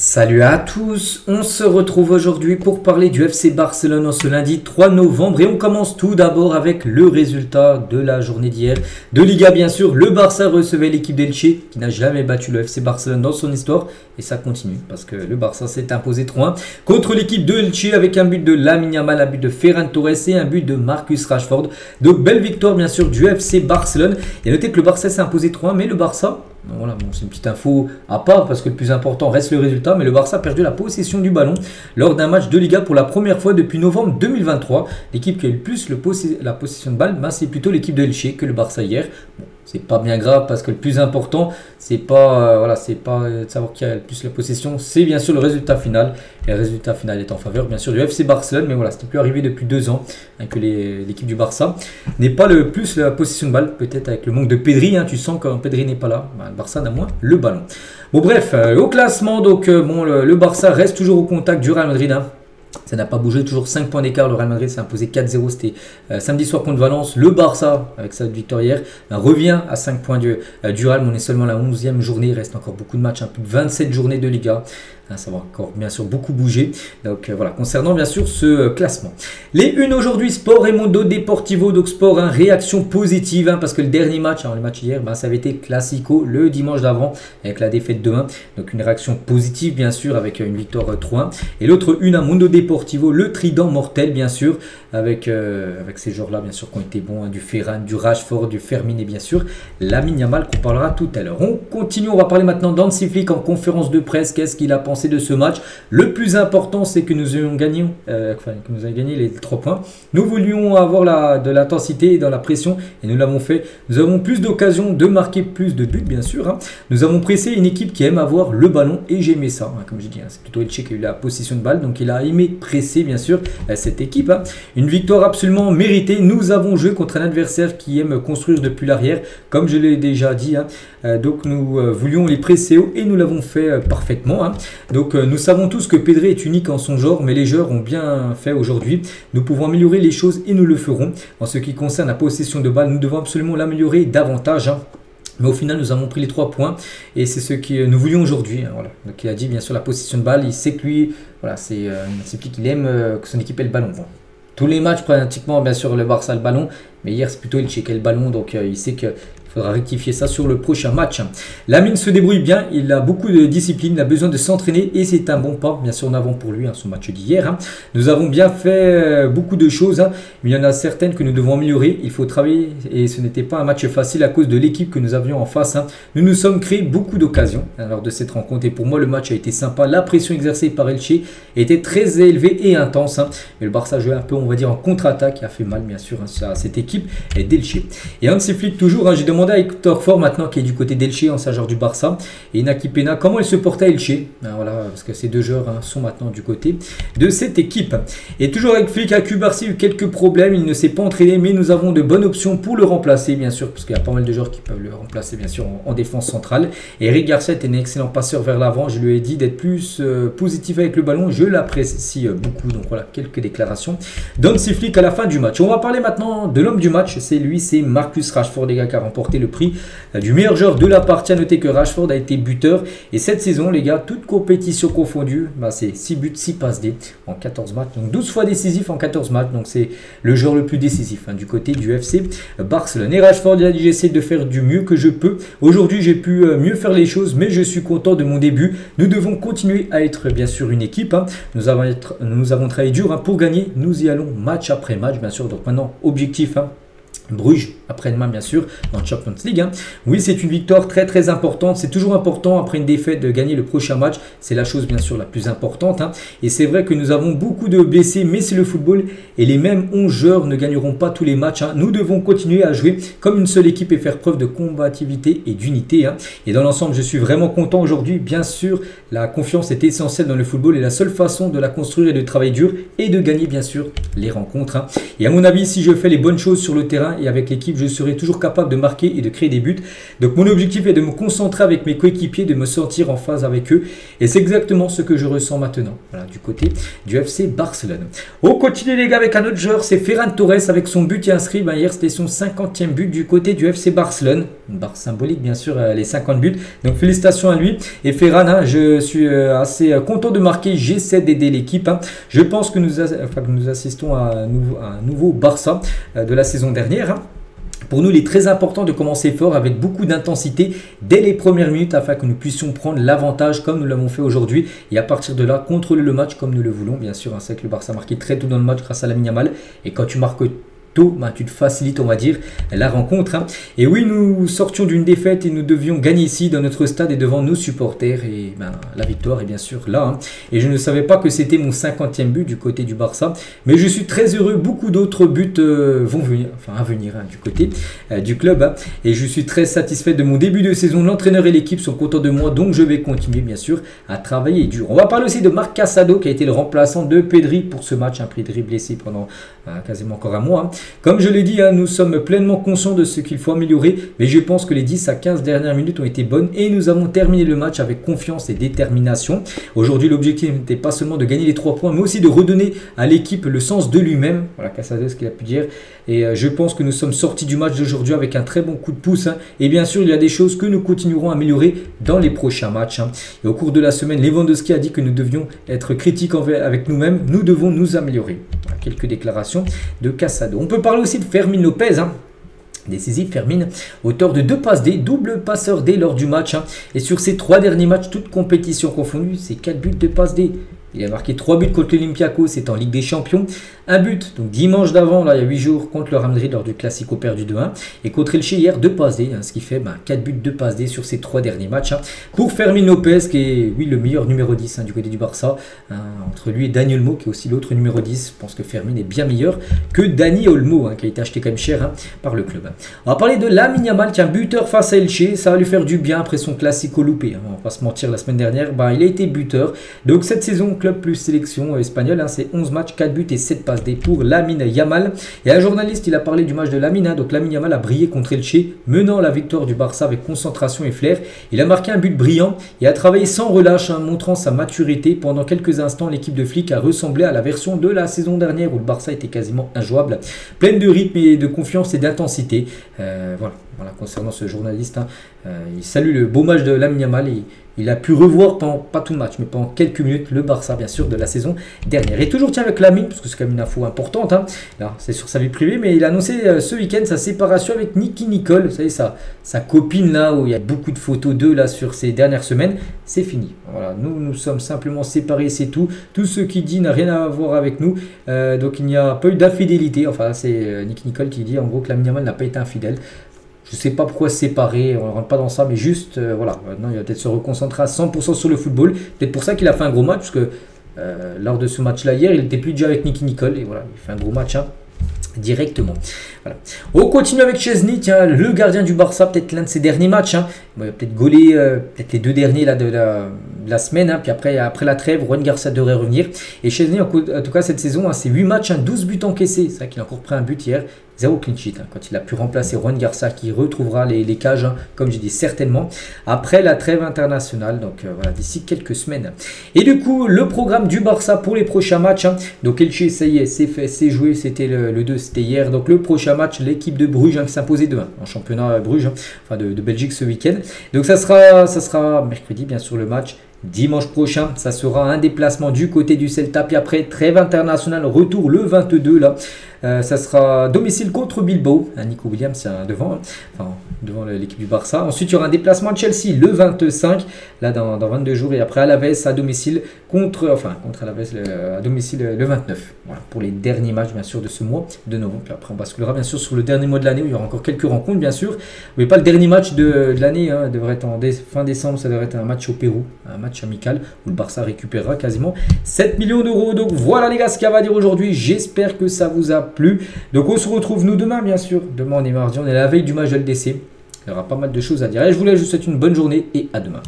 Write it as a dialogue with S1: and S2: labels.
S1: Salut à tous, on se retrouve aujourd'hui pour parler du FC Barcelone en ce lundi 3 novembre et on commence tout d'abord avec le résultat de la journée d'hier de Liga bien sûr. Le Barça recevait l'équipe d'Elche qui n'a jamais battu le FC Barcelone dans son histoire et ça continue parce que le Barça s'est imposé 3-1 contre l'équipe de Elche avec un but de Lamine Yamal, un but de Ferran Torres et un but de Marcus Rashford. De belles victoires bien sûr du FC Barcelone. Et notez que le Barça s'est imposé 3-1 mais le Barça... Voilà, bon, c'est une petite info à part parce que le plus important reste le résultat, mais le Barça a perdu la possession du ballon lors d'un match de Liga pour la première fois depuis novembre 2023. L'équipe qui a eu le plus la possession de balle, c'est plutôt l'équipe de Elche que le Barça hier. Bon, c'est pas bien grave parce que le plus important, c'est pas de savoir qui a le plus la possession, c'est bien sûr le résultat final. Et le résultat final est en faveur bien sûr du FC Barcelone, mais voilà, c'était plus arrivé depuis 2 ans que l'équipe du Barça n'ait pas le plus la possession de balle, peut-être avec le manque de Pedri, tu sens que quand Pedri n'est pas là, le Barça n'a moins le ballon. Bon bref, au classement, donc le Barça reste toujours au contact du Real Madrid. Ça n'a pas bougé, toujours 5 points d'écart. Le Real Madrid s'est imposé 4-0, c'était samedi soir contre Valence. Le Barça, avec sa victoire hier, revient à 5 points du Real. On est seulement la 11e journée, il reste encore beaucoup de matchs, plus de 27 journées de Liga. Ça va encore bien sûr beaucoup bouger. Donc voilà, concernant bien sûr ce classement. Les unes aujourd'hui, Sport et Mundo Deportivo. Donc Sport, réaction positive parce que le dernier match, le match hier, ça avait été Classico le dimanche d'avant avec la défaite de 1. Donc une réaction positive bien sûr avec une victoire 3-1. Et l'autre une à Mundo Deportivo, le trident mortel bien sûr avec ces joueurs là bien sûr qui ont été bons, du Ferran, du Rashford, du Fermin et bien sûr Lamine Yamal qu'on parlera tout à l'heure. On continue, on va parler maintenant d'Hansi Flick en conférence de presse. Qu'est-ce qu'il a pensé de ce match? Le plus important, c'est que nous ayons gagné, les 3 points. Nous voulions avoir de l'intensité et dans la pression et nous l'avons fait. Nous avons plus d'occasions de marquer plus de buts, bien sûr. Nous avons pressé une équipe qui aime avoir le ballon et j'ai aimé ça. Comme je dis, c'est plutôt Elche qui a eu la possession de balle, donc il a aimé presser, bien sûr, cette équipe. Une victoire absolument méritée. Nous avons joué contre un adversaire qui aime construire depuis l'arrière, comme je l'ai déjà dit. Donc nous voulions les presser haut et nous l'avons fait parfaitement. Donc nous savons tous que Pedri est unique en son genre, mais les joueurs ont bien fait aujourd'hui. Nous pouvons améliorer les choses et nous le ferons. En ce qui concerne la possession de balle, nous devons absolument l'améliorer davantage. Mais au final, nous avons pris les 3 points et c'est ce que nous voulions aujourd'hui. Voilà. Donc il a dit bien sûr la possession de balle. Il sait que lui, voilà, c'est qu'il aime que son équipe ait le ballon. Bon. Tous les matchs pratiquement, bien sûr, le Barça a le ballon. Mais hier, c'est plutôt il checkait le ballon. Donc il sait que... il faudra rectifier ça sur le prochain match. Lamine se débrouille bien, il a beaucoup de discipline, il a besoin de s'entraîner et c'est un bon pas, bien sûr en avant pour lui, son match d'hier. Nous avons bien fait beaucoup de choses, mais il y en a certaines que nous devons améliorer. Il faut travailler et ce n'était pas un match facile à cause de l'équipe que nous avions en face. Nous nous sommes créés beaucoup d'occasions lors de cette rencontre et pour moi le match a été sympa. La pression exercée par Elche était très élevée et intense, mais le Barça jouait un peu, on va dire, en contre-attaque qui a fait mal bien sûr à cette équipe d'Elche. Et Hansi Flick toujours, j'ai demandé à Hector Ford maintenant qui est du côté d'Elche, ancien joueur du Barça, et Inaki Pena, comment il se portait à Elche. Voilà, parce que ces 2 joueurs sont maintenant du côté de cette équipe. Et toujours avec Flick, Cubarsí a eu quelques problèmes, il ne s'est pas entraîné, mais nous avons de bonnes options pour le remplacer, bien sûr, parce qu'il y a pas mal de joueurs qui peuvent le remplacer, bien sûr, en défense centrale. Et Eric Garcia est un excellent passeur vers l'avant, je lui ai dit d'être plus positif avec le ballon, je l'apprécie beaucoup. Donc voilà, quelques déclarations d'Hansi Flick à la fin du match. On va parler maintenant de l'homme du match, c'est Marcus Rashford, les gars, qui a remporté le prix du meilleur joueur de la partie. À noter que Rashford a été buteur et cette saison les gars, toute compétition confondue, c'est 6 buts, 6 passes D en 14 matchs, donc 12 fois décisif en 14 matchs, donc c'est le joueur le plus décisif du côté du FC Barcelone. Et Rashford, il a dit j'essaie de faire du mieux que je peux, aujourd'hui j'ai pu mieux faire les choses, mais je suis content de mon début. Nous devons continuer à être bien sûr une équipe, nous avons travaillé dur pour gagner, nous y allons match après match bien sûr. Donc maintenant objectif Bruges après-demain bien sûr dans Champions League. Oui, c'est une victoire très très importante. C'est toujours important après une défaite de gagner le prochain match. C'est la chose bien sûr la plus importante. Et c'est vrai que nous avons beaucoup de blessés, mais c'est le football et les mêmes 11 joueurs ne gagneront pas tous les matchs. Nous devons continuer à jouer comme une seule équipe et faire preuve de combativité et d'unité. Et dans l'ensemble, je suis vraiment content aujourd'hui. Bien sûr, la confiance est essentielle dans le football et la seule façon de la construire et de travailler dur et de gagner bien sûr les rencontres. Et à mon avis, si je fais les bonnes choses sur le terrain et avec l'équipe, je serai toujours capable de marquer et de créer des buts. Donc mon objectif est de me concentrer avec mes coéquipiers, de me sentir en phase avec eux. Et c'est exactement ce que je ressens maintenant. Voilà, du côté du FC Barcelone. On continue les gars avec un autre joueur, c'est Ferran Torres avec son but inscrit. Hier, c'était son 50e but du côté du FC Barcelone. Une barre symbolique, bien sûr, les 50 buts. Donc félicitations à lui. Et Ferran, je suis assez content de marquer. J'essaie d'aider l'équipe. Je pense que nous assistons à un nouveau Barça de la saison dernière. Pour nous, il est très important de commencer fort avec beaucoup d'intensité dès les premières minutes afin que nous puissions prendre l'avantage comme nous l'avons fait aujourd'hui et à partir de là, contrôler le match comme nous le voulons. Bien sûr, c'est que le Barça a marqué très tôt dans le match grâce à Lamine Yamal et quand tu marques tôt, tu te facilites, on va dire, la rencontre. Et oui, nous sortions d'une défaite et nous devions gagner ici dans notre stade et devant nos supporters. Et la victoire est bien sûr là. Et je ne savais pas que c'était mon 50e but du côté du Barça. Mais je suis très heureux. Beaucoup d'autres buts vont venir, à venir du côté du club. Et je suis très satisfait de mon début de saison. L'entraîneur et l'équipe sont contents de moi. Donc je vais continuer bien sûr à travailler dur. On va parler aussi de Marc Casado qui a été le remplaçant de Pedri pour ce match. Pedri blessé pendant quasiment encore un mois. Comme je l'ai dit, nous sommes pleinement conscients de ce qu'il faut améliorer, mais je pense que les 10 à 15 dernières minutes ont été bonnes et nous avons terminé le match avec confiance et détermination. Aujourd'hui, l'objectif n'était pas seulement de gagner les 3 points, mais aussi de redonner à l'équipe le sens de lui-même. Voilà, Casado, ce qu'il a pu dire. Et je pense que nous sommes sortis du match d'aujourd'hui avec un très bon coup de pouce. Et bien sûr, il y a des choses que nous continuerons à améliorer dans les prochains matchs. Et au cours de la semaine, Lewandowski a dit que nous devions être critiques avec nous-mêmes. Nous devons nous améliorer. Voilà, quelques déclarations de Casado. On peut parler aussi de Fermín López. Décisif, Fermín, auteur de 2 passes D, double passeur D lors du match. Et sur ces 3 derniers matchs, toutes compétitions confondues, c'est 4 buts de passes D. Il a marqué 3 buts contre l'Olympiakos, c'est en Ligue des Champions. Un but, donc dimanche d'avant, là il y a 8 jours, contre le Real Madrid lors du Classico perdu 2-1. Et contre Elche hier, 2 passes D, ce qui fait 4 buts, 2 passes D sur ces 3 derniers matchs. Pour Fermín López, qui est oui, le meilleur numéro 10 du côté du Barça. Entre lui et Dani Olmo, qui est aussi l'autre numéro 10. Je pense que Fermín est bien meilleur que Dani Olmo, qui a été acheté quand même cher par le club. On va parler de Lamine Yamal, qui est un buteur face à Elche. Ça va lui faire du bien après son Classico loupé. On va pas se mentir, la semaine dernière, il a été buteur. Donc cette saison, club plus sélection espagnole, c'est 11 matchs, 4 buts et 7 passes D pour Lamine Yamal. Et un journaliste, il a parlé du match de Lamine. Donc Lamine Yamal a brillé contre Elche, menant la victoire du Barça avec concentration et flair. Il a marqué un but brillant et a travaillé sans relâche, montrant sa maturité. Pendant quelques instants, l'équipe de flics a ressemblé à la version de la saison dernière où le Barça était quasiment injouable, pleine de rythme et de confiance et d'intensité. Voilà, concernant ce journaliste, il salue le beau match de Lamine Yamal et il a pu revoir pendant, pas tout le match, mais pendant quelques minutes, le Barça, bien sûr, de la saison dernière. Et toujours tiens avec Lamine, parce que c'est quand même une info importante, là, c'est sur sa vie privée, mais il a annoncé ce week-end sa séparation avec Nicky Nicole, vous savez, sa copine, là, où il y a beaucoup de photos d'eux, là, sur ces dernières semaines, c'est fini. Voilà, nous sommes simplement séparés, c'est tout. Tout ce qu'il dit n'a rien à voir avec nous, donc il n'y a pas eu d'infidélité. Enfin, c'est Nicky Nicole qui dit, en gros, que Lamine Yamal n'a pas été infidèle. Je ne sais pas pourquoi séparer, on ne rentre pas dans ça, mais juste, voilà, maintenant il va peut-être se reconcentrer à 100% sur le football. Peut-être pour ça qu'il a fait un gros match, parce que lors de ce match-là hier, il n'était plus déjà avec Nicky Nicole, et voilà, il fait un gros match directement. Voilà. On continue avec Szczęsny, tiens, le gardien du Barça, peut-être l'un de ses derniers matchs. Il va peut-être gaulé peut-être les 2 derniers là, de la semaine, puis après la trêve, Juan Garcia devrait revenir. Et Szczęsny, en tout cas cette saison, c'est 8 matchs, 12 buts encaissés. C'est vrai qu'il a encore pris un but hier. 0 clean sheet, quand il a pu remplacer Juan Garcia qui retrouvera les cages, comme je dis certainement, après la trêve internationale, donc voilà, d'ici quelques semaines. Et du coup, le programme du Barça pour les prochains matchs, donc Elche, ça y est, c'est fait, c'est joué, c'était le 2, c'était hier, donc le prochain match, l'équipe de Bruges qui s'imposait 2-1 en championnat Bruges, de Belgique ce week-end, donc ça sera mercredi bien sûr le match. Dimanche prochain, ça sera un déplacement du côté du Celta. Puis après, trêve internationale, retour le 22 là. Ça sera domicile contre Bilbao. Nico Williams devant l'équipe du Barça. Ensuite, il y aura un déplacement à Chelsea le 25, là dans 22 jours. Et après, Alaves à domicile contre Alaves à domicile le 29. Voilà, pour les derniers matchs bien sûr de ce mois de novembre. Puis après, on basculera bien sûr sur le dernier mois de l'année où il y aura encore quelques rencontres bien sûr. Mais pas le dernier match de l'année. Devrait être fin décembre. Ça devrait être un match au Pérou, un match amical où le Barça récupérera quasiment 7 millions d'euros. Donc voilà les gars ce qu'il y a à dire aujourd'hui. J'espère que ça vous a plu. Donc on se retrouve nous demain bien sûr. Demain on est mardi, on est à la veille du match de LDC. Il y aura pas mal de choses à dire. Et je vous souhaite une bonne journée et à demain.